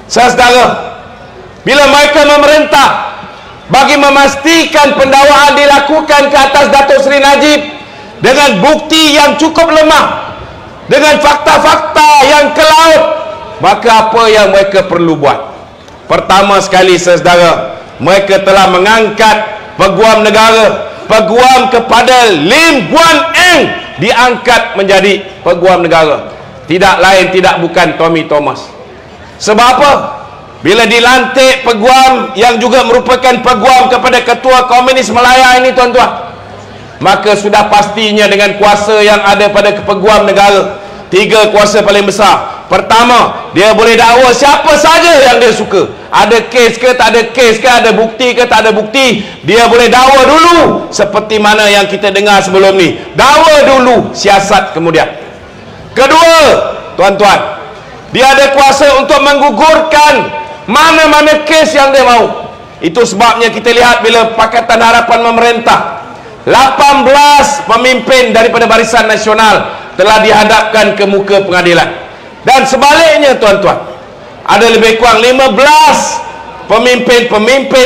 Saudara, bila mereka memerintah bagi memastikan pendakwaan dilakukan ke atas Datuk Seri Najib dengan bukti yang cukup lemah, dengan fakta-fakta yang kelaut, maka apa yang mereka perlu buat? Pertama sekali, saudara, mereka telah mengangkat peguam negara. Peguam kepada Lim Guan Eng diangkat menjadi peguam negara. Tidak lain, tidak bukan Tommy Thomas. Sebab apa? Bila dilantik peguam yang juga merupakan peguam kepada Ketua Komunis Malaya ini, tuan-tuan, maka sudah pastinya dengan kuasa yang ada pada peguam negara, 3 kuasa paling besar. Pertama, dia boleh dakwa siapa saja yang dia suka. Ada kes ke, tak ada kes ke, ada bukti ke, tak ada bukti, dia boleh dakwa dulu. Seperti mana yang kita dengar sebelum ni, dakwa dulu, siasat kemudian. Kedua, tuan-tuan, dia ada kuasa untuk menggugurkan mana-mana kes yang dia mahu. Itu sebabnya kita lihat bila Pakatan Harapan memerintah, 18 pemimpin daripada Barisan Nasional telah dihadapkan ke muka pengadilan. Dan sebaliknya, tuan-tuan, ada lebih kurang 15 pemimpin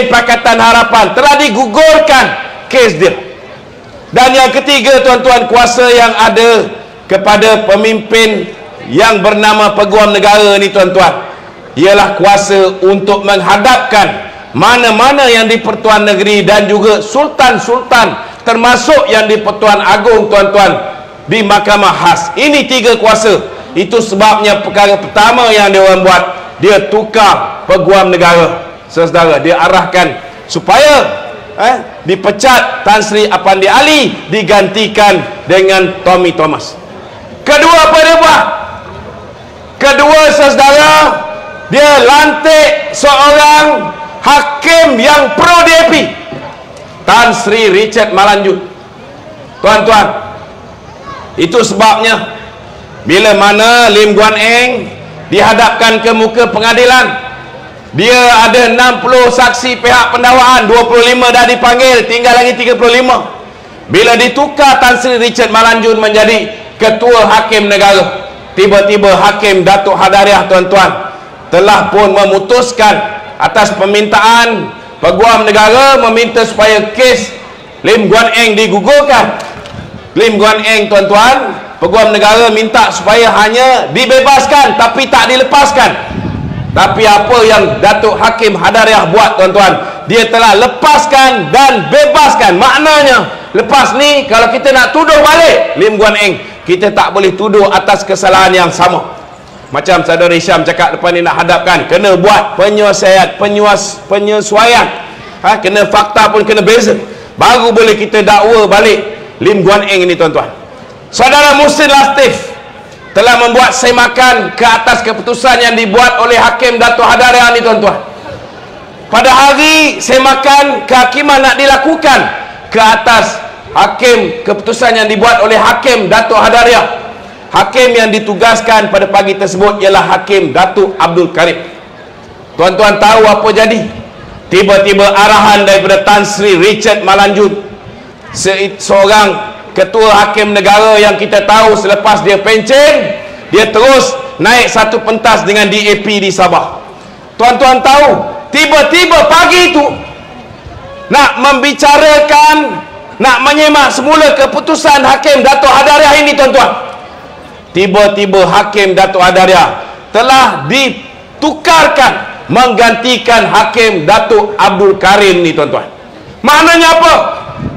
Pakatan Harapan telah digugurkan kes dia. Dan yang ketiga, tuan-tuan, kuasa yang ada kepada pemimpin yang bernama peguam negara ni, tuan-tuan, ialah kuasa untuk menghadapkan mana-mana yang di Pertuan Negeri dan juga sultan-sultan, termasuk yang di Pertuan Agong, tuan-tuan, di Mahkamah Khas. Ini 3 kuasa. Itu sebabnya perkara pertama yang dia orang buat, dia tukar peguam negara. Saudara, dia arahkan supaya dipecat Tan Sri Apandi Ali, digantikan dengan Tommy Thomas. Kedua, apa dia buat? Kedua, saudara, dia lantik seorang hakim yang pro DAP, Tan Sri Richard Malanjut. Tuan-tuan, itu sebabnya bila mana Lim Guan Eng dihadapkan ke muka pengadilan, dia ada 60 saksi pihak pendakwaan, 25 dah dipanggil, tinggal lagi 35. Bila ditukar Tan Sri Richard Malanjut menjadi ketua hakim negara, tiba-tiba Hakim Datuk Hadariah, tuan-tuan, telah pun memutuskan atas permintaan peguam negara, meminta supaya kes Lim Guan Eng digugurkan. Lim Guan Eng, tuan-tuan, peguam negara minta supaya hanya dibebaskan tapi tak dilepaskan. Tapi apa yang Datuk Hakim Hadariah buat, tuan-tuan, dia telah lepaskan dan bebaskan. Maknanya lepas ni kalau kita nak tuduh balik Lim Guan Eng, kita tak boleh tuduh atas kesalahan yang sama. Macam saudara Hisham cakap depan ni, nak hadapkan, kena buat penyesuaian, kena fakta pun kena beza, baru boleh kita dakwa balik Lim Guan Eng ini, tuan-tuan. Saudara Muhsin Latif telah membuat semakan ke atas keputusan yang dibuat oleh Hakim Datuk Hadariah ini, tuan-tuan. Pada hari semakan kehakiman nak dilakukan ke atas hakim, keputusan yang dibuat oleh Hakim Datuk Hadariah, hakim yang ditugaskan pada pagi tersebut ialah Hakim Datuk Abdul Karim. Tuan-tuan tahu apa jadi? Tiba-tiba arahan daripada Tan Sri Richard Malanjut, seorang ketua hakim negara yang kita tahu selepas dia pencen, dia terus naik satu pentas dengan DAP di Sabah. Tuan-tuan tahu, tiba-tiba pagi itu nak membicarakan, nak menyemak semula keputusan Hakim Datuk Hadariah ini, tuan-tuan, tiba-tiba Hakim Datuk Hadariah telah ditukarkan menggantikan Hakim Datuk Abdul Karim ni, tuan-tuan. Maknanya apa?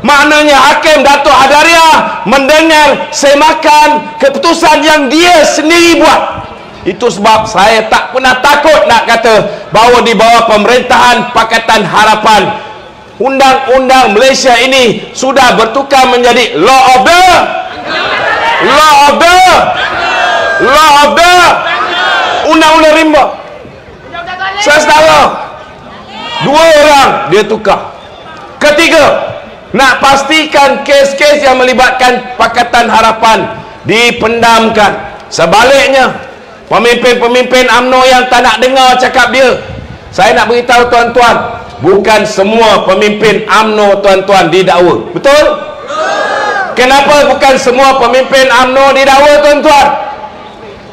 Maknanya Hakim Datuk Hadariah mendengar semakan keputusan yang dia sendiri buat. Itu sebab saya tak pernah takut nak kata bahawa di bawah pemerintahan Pakatan Harapan, undang-undang Malaysia ini sudah bertukar menjadi law of the undang-undang rimba. Saudara, 2 orang dia tukar. Ketiga, nak pastikan kes-kes yang melibatkan Pakatan Harapan dipendamkan. Sebaliknya, pemimpin-pemimpin UMNO yang tak nak dengar cakap dia, saya nak beritahu tuan-tuan, bukan semua pemimpin UMNO, tuan-tuan, didakwa. Betul? Kenapa bukan semua pemimpin UMNO didakwa, tuan-tuan?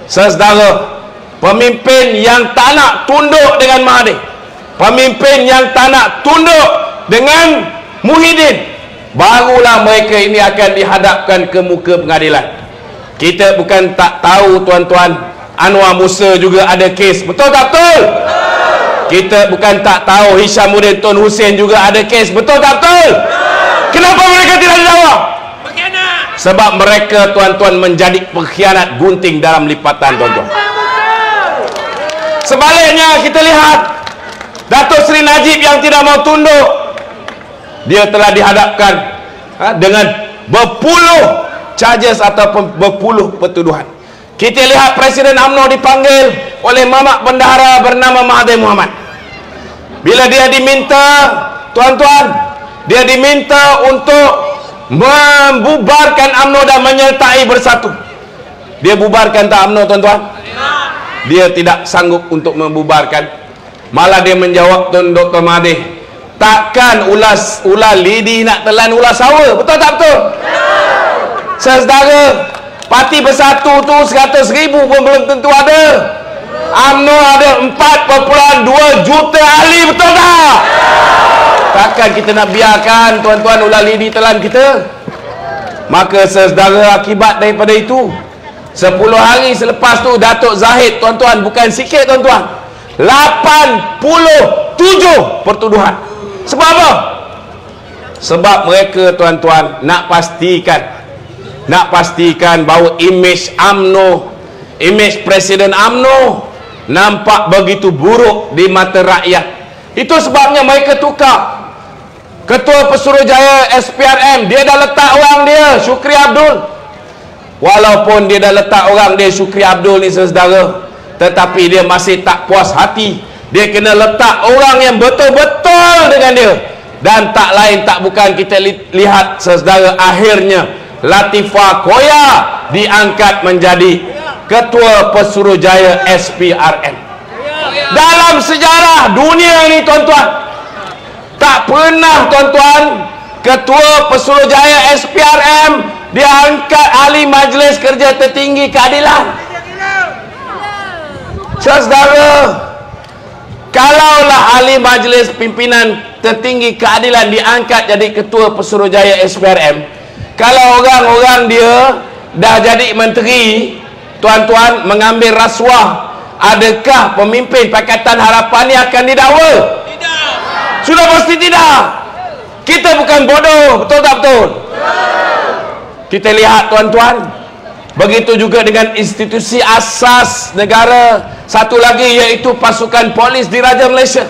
Saudara, pemimpin yang tak nak tunduk dengan Mahathir, pemimpin yang tak nak tunduk dengan Muhyiddin, barulah mereka ini akan dihadapkan ke muka pengadilan. Kita bukan tak tahu tuan-tuan, Anwar Musa juga ada kes, betul tak betul? Kita bukan tak tahu Hishamuddin Tun Hussein juga ada kes, betul tak betul? Kenapa mereka tidak dijawab? Sebab mereka tuan-tuan menjadi pengkhianat gunting dalam lipatan tuan-tuan. Sebaliknya kita lihat Datuk Seri Najib yang tidak mau tunduk, dia telah dihadapkan dengan berpuluh charges ataupun berpuluh pertuduhan. Kita lihat Presiden UMNO dipanggil oleh mamak bendahara bernama Mahathir Mohamad. Bila dia diminta, tuan-tuan, dia diminta untuk membubarkan UMNO dan menyertai bersatu. Dia bubarkan tak UMNO tuan-tuan? Dia tidak sanggup untuk membubarkan. Malah dia menjawab Dr. Mahathir, takkan ular lidi nak telan ular sawa, betul tak betul? Saudara, Parti Bersatu tu 100,000 pun belum tentu ada. UMNO ada 4.2 juta ahli, betul tak? Takkan kita nak biarkan tuan-tuan ular lidi telan kita? Maka saudara, akibat daripada itu, 10 hari selepas tu Datuk Zahid tuan-tuan, bukan sikit tuan-tuan, 87 pertuduhan. Sebab apa? Sebab mereka tuan-tuan nak pastikan bahawa imej UMNO, imej Presiden UMNO nampak begitu buruk di mata rakyat. Itu sebabnya mereka tukar Ketua Pesuruhjaya SPRM, dia dah letak orang dia, Syukri Abdul. Walaupun dia dah letak orang dia, Syukri Abdul ni saudara, tetapi dia masih tak puas hati. Dia kena letak orang yang betul-betul dengan dia. Dan tak lain tak bukan, kita lihat saudara, akhirnya Latifah Koya diangkat menjadi Ketua Pesuruhjaya SPRM. Dalam sejarah dunia ni tuan-tuan, tak pernah tuan-tuan Ketua Pesuruhjaya SPRM diangkat ahli Majlis Kerja Tertinggi Keadilan. Saudara, kalaulah ahli Majlis Pimpinan Tertinggi Keadilan diangkat jadi Ketua Pesuruhjaya SPRM, kalau orang-orang dia dah jadi menteri, tuan-tuan, mengambil rasuah, adakah pemimpin Pakatan Harapan ni akan didakwa? Sudah pasti tidak. Kita bukan bodoh, betul tak betul? Kita lihat tuan-tuan, begitu juga dengan institusi asas negara satu lagi, iaitu pasukan polis Diraja Malaysia.